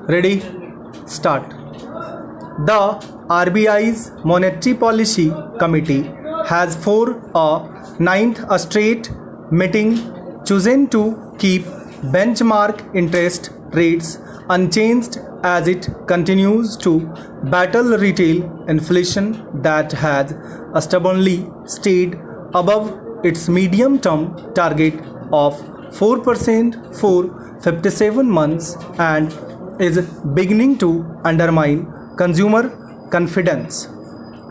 Ready? Start. The RBI's Monetary Policy Committee has for a ninth straight meeting chosen to keep benchmark interest rates unchanged as it continues to battle retail inflation that has stubbornly stayed above its medium-term target of 4% for 57 months and is beginning to undermine consumer confidence.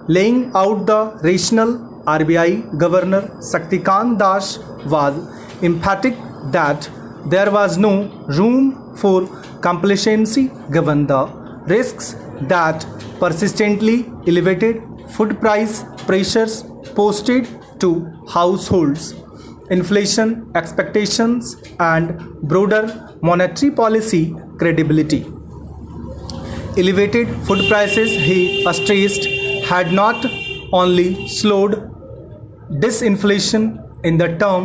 Laying out the rationale, RBI Governor Shaktikant Das was emphatic that there was no room for complacency given the risks that persistently elevated food price pressures posted to households, inflation expectations, and broader monetary policy credibility. Elevated food prices, he stressed, had not only slowed disinflation in the term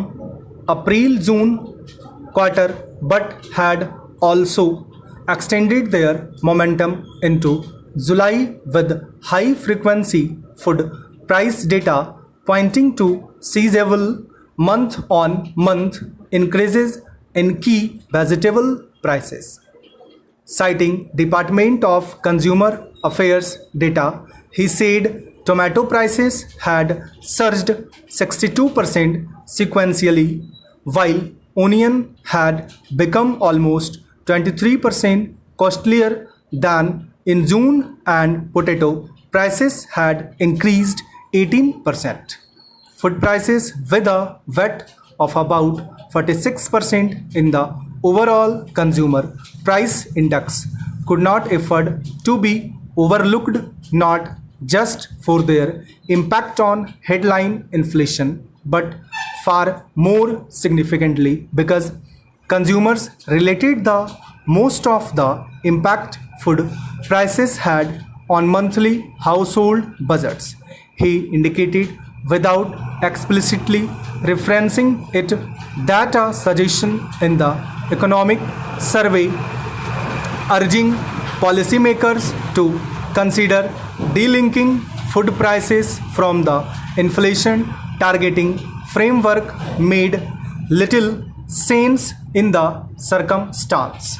April-June quarter but had also extended their momentum into July with high-frequency food price data pointing to sizable month-on-month increases in key vegetable prices. Citing Department of Consumer Affairs data, he said tomato prices had surged 62% sequentially, while onion had become almost 23% costlier than in June, and potato prices had increased 18%. Food prices with a weight of about 46% in the overall consumer price index could not afford to be overlooked, not just for their impact on headline inflation, but far more significantly because consumers related the most of the impact food prices had on monthly household budgets. He indicated without explicitly referencing it that a suggestion in the economic survey urging policymakers to consider delinking food prices from the inflation targeting framework made little sense in the circumstance.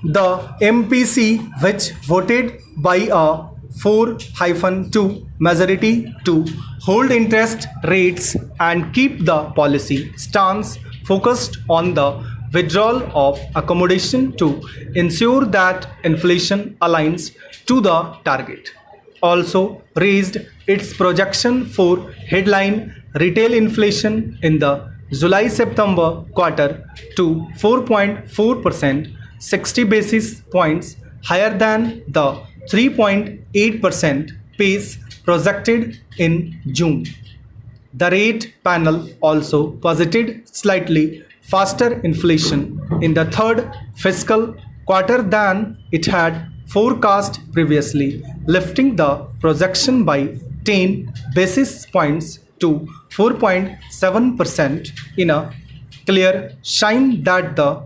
The MPC, which voted by a 4-2 majority to hold interest rates and keep the policy stance focused on the withdrawal of accommodation to ensure that inflation aligns to the target, also raised its projection for headline retail inflation in the July-September quarter to 4.4%, 60 basis points higher than the 3.8% pace projected in June. The rate panel also posited slightly faster inflation in the third fiscal quarter than it had forecast previously, lifting the projection by 10 basis points to 4.7% in a clear sign that the